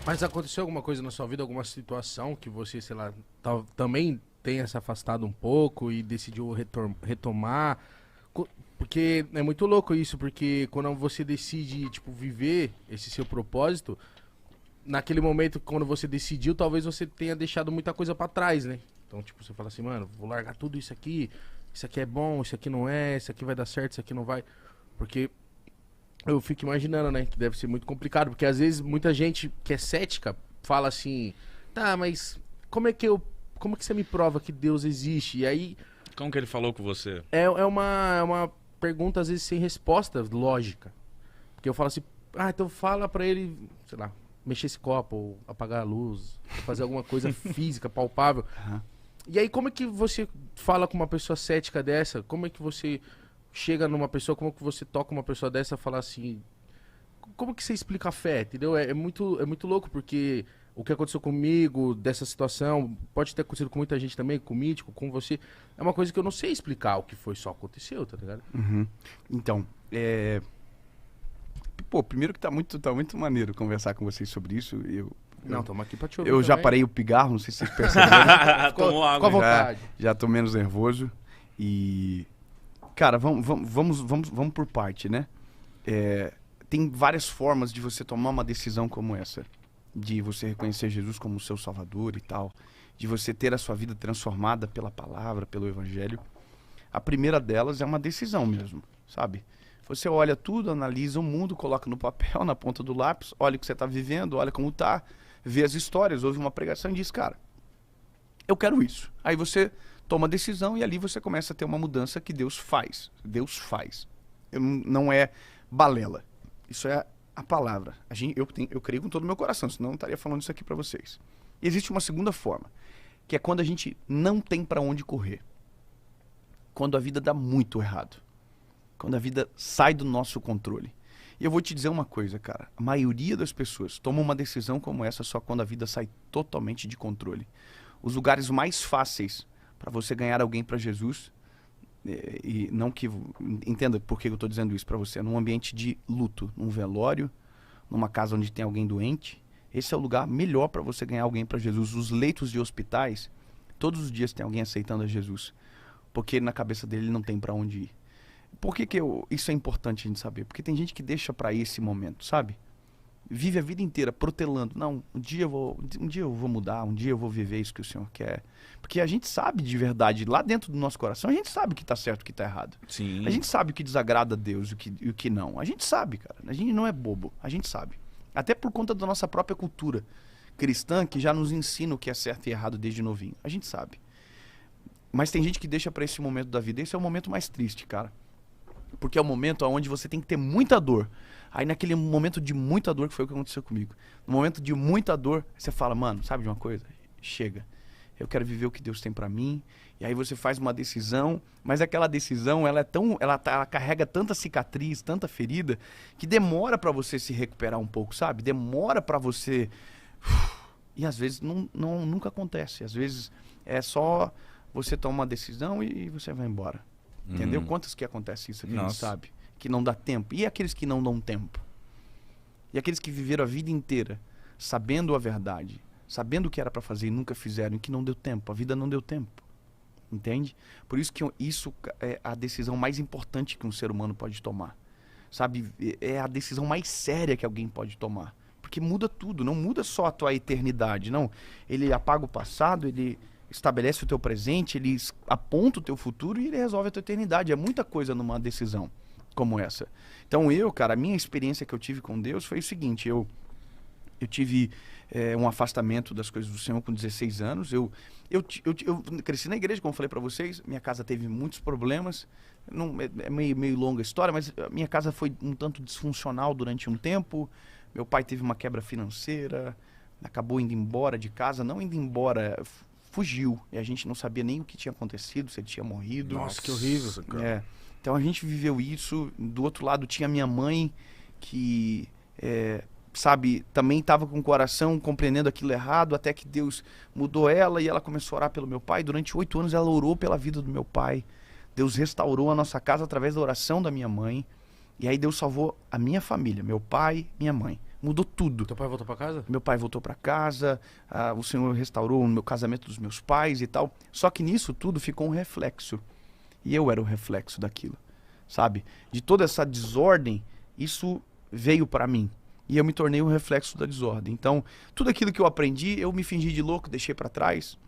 Mas aconteceu alguma coisa na sua vida, alguma situação que você, sei lá, também tenha se afastado um pouco e decidiu retomar? Porque é muito louco isso, porque quando você decide, tipo, viver esse seu propósito, naquele momento, quando você decidiu, talvez você tenha deixado muita coisa pra trás, né? Então, tipo, você fala assim, mano, vou largar tudo isso aqui é bom, isso aqui não é, isso aqui vai dar certo, isso aqui não vai. Porque eu fico imaginando, né, que deve ser muito complicado, porque às vezes muita gente que é cética fala assim, tá, mas como que você me prova que Deus existe? E aí Como que ele falou com você? é uma pergunta às vezes sem resposta lógica. Porque eu falo assim, ah, então fala pra ele, sei lá, mexer esse copo, ou apagar a luz, fazer alguma coisa física, palpável. Aham. E aí como é que você fala com uma pessoa cética dessa? Como é que você chega numa pessoa, como que você toca uma pessoa dessa e fala assim, como que você explica a fé, entendeu? É muito louco, porque o que aconteceu comigo, dessa situação, pode ter acontecido com muita gente também, com o Mítico, com você, é uma coisa que eu não sei explicar o que foi, só aconteceu, tá ligado? Uhum. Então, pô, primeiro que tá muito maneiro conversar com vocês sobre isso. Não, estamos aqui pra te ouvir Eu já também. parei o pigarro, não sei se vocês perceberam. Tomou Ficou à água. vontade. Já tô menos nervoso. E, cara, vamos por parte, né? Tem várias formas de você tomar uma decisão como essa. De você reconhecer Jesus como seu salvador e tal. De você ter a sua vida transformada pela palavra, pelo evangelho. A primeira delas é uma decisão mesmo, sabe? Você olha tudo, analisa o mundo, coloca no papel, na ponta do lápis, olha o que você está vivendo, olha como tá, vê as histórias, ouve uma pregação e diz, cara, eu quero isso. Aí você toma a decisão e ali você começa a ter uma mudança que Deus faz. Deus faz. Não é balela. Isso é a palavra. Eu creio com todo o meu coração, senão eu não estaria falando isso aqui para vocês. E existe uma segunda forma, que é quando a gente não tem para onde correr. Quando a vida dá muito errado. Quando a vida sai do nosso controle. E eu vou te dizer uma coisa, cara. A maioria das pessoas toma uma decisão como essa só quando a vida sai totalmente de controle. Os lugares mais fáceis para você ganhar alguém para Jesus, e não que... Entenda por que eu estou dizendo isso para você. Num ambiente de luto, num velório, numa casa onde tem alguém doente, esse é o lugar melhor para você ganhar alguém para Jesus. Os leitos de hospitais, todos os dias tem alguém aceitando a Jesus. Porque na cabeça dele ele não tem para onde ir. Por que isso é importante a gente saber? Porque tem gente que deixa para esse momento, sabe? Vive a vida inteira protelando. Não, um dia eu vou mudar, um dia eu vou viver isso que o Senhor quer. Porque a gente sabe de verdade, lá dentro do nosso coração, a gente sabe o que tá certo e o que tá errado. Sim. A gente sabe o que desagrada a Deus e o que não. A gente sabe, cara. A gente não é bobo, a gente sabe. Até por conta da nossa própria cultura cristã, que já nos ensina o que é certo e errado desde novinho. A gente sabe. Mas tem gente que deixa para esse momento da vida. Esse é o momento mais triste, cara. Porque é o momento onde você tem que ter muita dor. Aí naquele momento de muita dor, que foi o que aconteceu comigo. No momento de muita dor, você fala, mano, sabe de uma coisa? Chega. Eu quero viver o que Deus tem pra mim. E aí você faz uma decisão, mas aquela decisão, ela carrega tanta cicatriz, tanta ferida, que demora pra você se recuperar um pouco, sabe? Demora pra você... E às vezes nunca acontece. Às vezes é só você tomar uma decisão e você vai embora. Entendeu? Quantas que acontece isso que a gente sabe? Que não dá tempo. E aqueles que não dão tempo? E aqueles que viveram a vida inteira sabendo a verdade, sabendo o que era para fazer e nunca fizeram, e que não deu tempo. A vida não deu tempo. Entende? Por isso que isso é a decisão mais importante que um ser humano pode tomar. Sabe? É a decisão mais séria que alguém pode tomar. Porque muda tudo. Não muda só a tua eternidade. Não. Ele apaga o passado, ele... estabelece o teu presente, ele aponta o teu futuro e ele resolve a tua eternidade. É muita coisa numa decisão como essa. Então cara, a minha experiência que eu tive com Deus foi o seguinte, eu tive um afastamento das coisas do Senhor com 16 anos, eu cresci na igreja, como eu falei para vocês, minha casa teve muitos problemas, não, é meio longa a história, mas a minha casa foi um tanto disfuncional durante um tempo, meu pai teve uma quebra financeira, acabou indo embora de casa, não indo embora... fugiu, e a gente não sabia nem o que tinha acontecido, se ele tinha morrido. Nossa, que horrível. Cara. Então a gente viveu isso. Do outro lado tinha minha mãe, que, sabe, também estava com o coração compreendendo aquilo errado, até que Deus mudou ela e ela começou a orar pelo meu pai. Durante 8 anos ela orou pela vida do meu pai. Deus restaurou a nossa casa através da oração da minha mãe. E aí Deus salvou a minha família, meu pai, minha mãe. Mudou tudo. Teu pai voltou pra casa? Meu pai voltou para casa, o Senhor restaurou o meu casamento dos meus pais e tal. Só que nisso tudo ficou um reflexo. E eu era o reflexo daquilo, sabe? De toda essa desordem, isso veio para mim. E eu me tornei um reflexo da desordem. Então, tudo aquilo que eu aprendi, eu me fingi de louco, deixei para trás.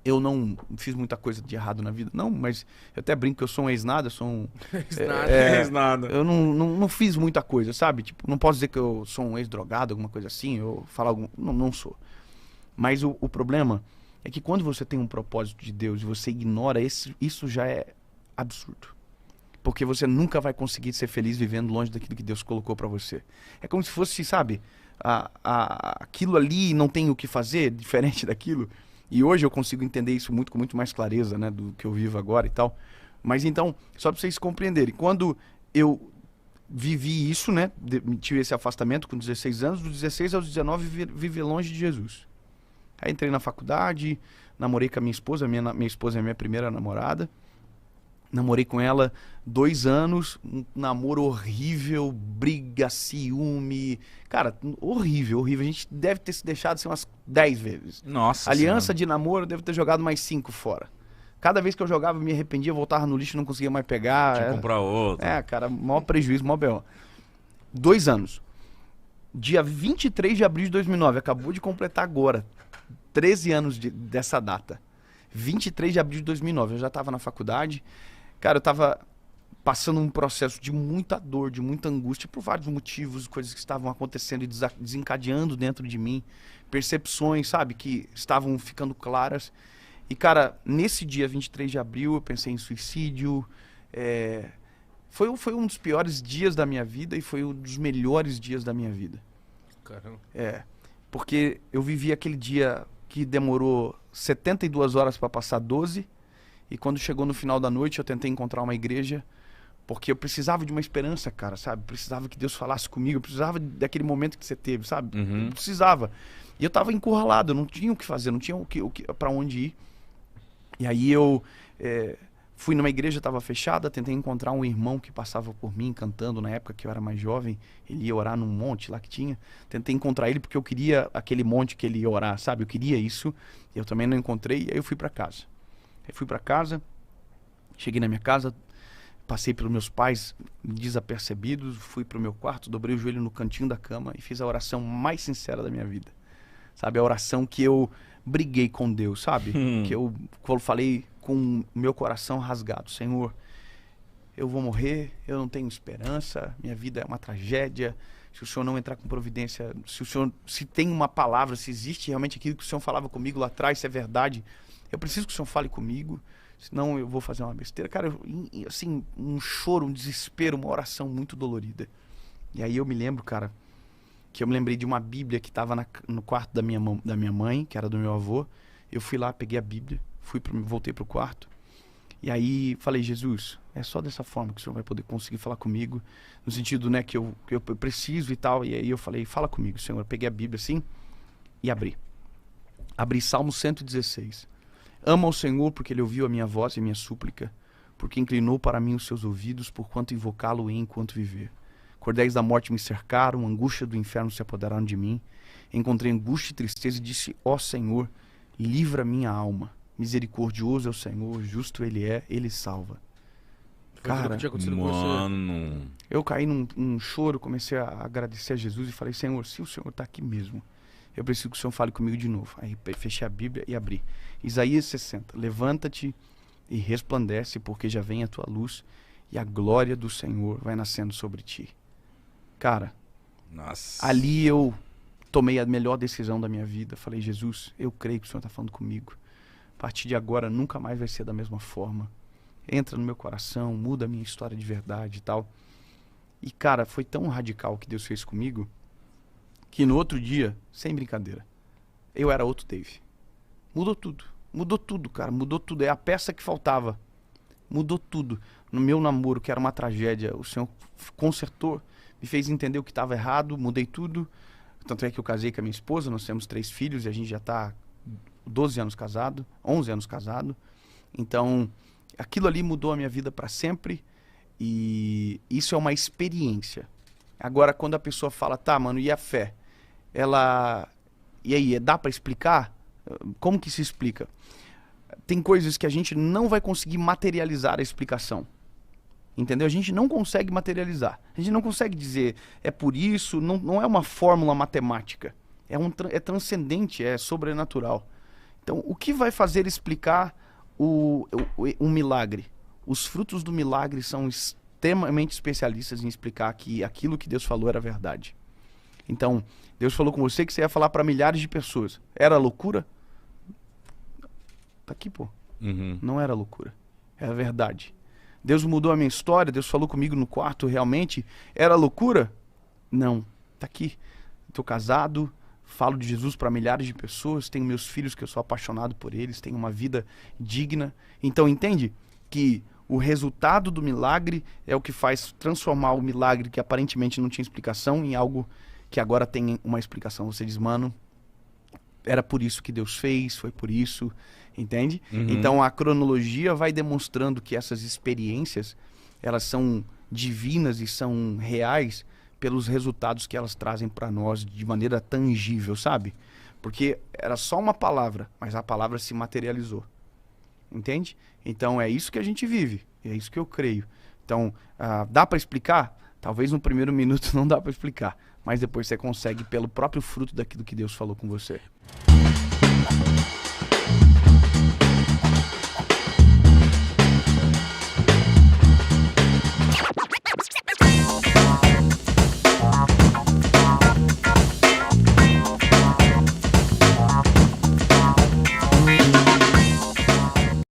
Eu não fiz muita coisa de errado na vida, não, mas eu até brinco que eu sou um ex-nada, eu sou um... Nada. Eu não fiz muita coisa, sabe? Tipo, não posso dizer que eu sou um ex-drogado, alguma coisa assim, eu falar algum... Não sou. Mas o problema é que quando você tem um propósito de Deus e você ignora isso já é absurdo. Porque você nunca vai conseguir ser feliz vivendo longe daquilo que Deus colocou pra você. É como se fosse, sabe, aquilo ali não tem o que fazer diferente daquilo. E hoje eu consigo entender isso com muito mais clareza, né, do que eu vivo agora e tal. Mas então, só para vocês compreenderem, quando eu vivi isso, né, tive esse afastamento com 16 anos, dos 16 aos 19 vivi longe de Jesus. Aí entrei na faculdade, namorei com a minha esposa, minha esposa é a minha primeira namorada. Namorei com ela 2 anos, um namoro horrível, briga, ciúme. Cara, horrível, horrível. A gente deve ter se deixado assim, umas 10 vezes. Nossa Aliança Senhora. de namoro, eu devo ter jogado mais 5 fora. Cada vez que eu jogava, eu me arrependia, voltava no lixo, não conseguia mais pegar. Tinha que comprar outro. Cara, maior prejuízo, maior B.O. 2 anos. Dia 23 de abril de 2009, acabou de completar agora. 13 anos dessa data. 23 de abril de 2009, eu já estava na faculdade. Cara, eu tava passando um processo de muita dor, de muita angústia, por vários motivos, coisas que estavam acontecendo e desencadeando dentro de mim, percepções, sabe, que estavam ficando claras. E, cara, nesse dia 23 de abril, eu pensei em suicídio. Foi um dos piores dias da minha vida e foi um dos melhores dias da minha vida. Caramba. Porque eu vivi aquele dia que demorou 72 horas para passar 12. E quando chegou no final da noite, eu tentei encontrar uma igreja, porque eu precisava de uma esperança, cara, sabe? Precisava que Deus falasse comigo, eu precisava daquele momento que você teve, sabe? Uhum. Eu precisava. E eu tava encurralado, eu não tinha o que fazer, não tinha para onde ir. E aí eu fui numa igreja, estava fechada, tentei encontrar um irmão que passava por mim cantando na época que eu era mais jovem. Ele ia orar num monte lá que tinha. Tentei encontrar ele porque eu queria aquele monte que ele ia orar, sabe? Eu queria isso. Eu também não encontrei, e aí eu fui para casa. Aí fui para casa, cheguei na minha casa, passei pelos meus pais desapercebidos, fui pro meu quarto, dobrei o joelho no cantinho da cama e fiz a oração mais sincera da minha vida. Sabe, a oração que eu briguei com Deus, sabe? Que eu falei com o meu coração rasgado. Senhor, eu vou morrer, eu não tenho esperança, minha vida é uma tragédia. Se o Senhor não entrar com providência, se tem uma palavra, se existe realmente aquilo que o Senhor falava comigo lá atrás, se é verdade, eu preciso que o Senhor fale comigo, senão eu vou fazer uma besteira. Cara, assim, um choro, um desespero, uma oração muito dolorida. E aí eu me lembro, cara, que eu me lembrei de uma Bíblia que estava no quarto da minha mãe, que era do meu avô. Eu fui lá, peguei a Bíblia, voltei pro quarto. E aí falei, Jesus, é só dessa forma que o Senhor vai poder conseguir falar comigo, no sentido, né, que eu preciso e tal. E aí eu falei, fala comigo, Senhor. Eu peguei a Bíblia assim e abri. Abri Salmo 116. Ama ao Senhor porque Ele ouviu a minha voz e a minha súplica, porque inclinou para mim os seus ouvidos, porquanto invocá-lo enquanto viver. Cordéis da morte me cercaram, angústia do inferno se apoderaram de mim. Encontrei angústia e tristeza e disse, ó Senhor, livra minha alma. Misericordioso é o Senhor, justo Ele é, Ele salva. Cara, tinha acontecido com você. Mano. eu caí num choro, comecei a agradecer a Jesus e falei, Senhor, se o Senhor está aqui mesmo, eu preciso que o Senhor fale comigo de novo. Aí fechei a Bíblia e abri. Isaías 60. Levanta-te e resplandece, porque já vem a tua luz e a glória do Senhor vai nascendo sobre ti. Cara, Nossa. ali eu tomei a melhor decisão da minha vida. Falei, Jesus, eu creio que o Senhor está falando comigo. A partir de agora nunca mais vai ser da mesma forma. Entra no meu coração, muda a minha história de verdade e tal. E cara, foi tão radical o que Deus fez comigo, que no outro dia, sem brincadeira, eu era outro Dave. Mudou tudo, cara, mudou tudo. É a peça que faltava. Mudou tudo. No meu namoro, que era uma tragédia, o Senhor consertou, me fez entender o que estava errado, mudei tudo. Tanto é que eu casei com a minha esposa, nós temos 3 filhos e a gente já está 12 anos casado, 11 anos casado. Então, aquilo ali mudou a minha vida para sempre. E isso é uma experiência. Agora, quando a pessoa fala, tá, mano, e a fé? Ela... E aí, dá pra explicar? Como que se explica? Tem coisas que a gente não vai conseguir materializar a explicação. Entendeu? A gente não consegue materializar. A gente não consegue dizer, é por isso, não é uma fórmula matemática. É transcendente, é sobrenatural. Então, o que vai fazer explicar um milagre? Os frutos do milagre são extremamente especialistas em explicar que aquilo que Deus falou era verdade. Então, Deus falou com você que você ia falar para milhares de pessoas. Era loucura? Tá aqui, pô. Não era loucura. Era verdade. Deus mudou a minha história, Deus falou comigo no quarto, realmente. Era loucura? Não. Tá aqui. Tô casado, falo de Jesus para milhares de pessoas, tenho meus filhos que eu sou apaixonado por eles, tenho uma vida digna. Então, entende que o resultado do milagre é o que faz transformar o milagre que aparentemente não tinha explicação em algo que agora tem uma explicação. Você diz, mano, era por isso que Deus fez, foi por isso, entende? Então a cronologia vai demonstrando que essas experiências, elas são divinas e são reais pelos resultados que elas trazem para nós de maneira tangível, sabe? Porque era só uma palavra, mas a palavra se materializou, entende? Então é isso que a gente vive, é isso que eu creio. Então, dá para explicar? Talvez no primeiro minuto não dá para explicar, mas depois você consegue pelo próprio fruto daquilo que Deus falou com você.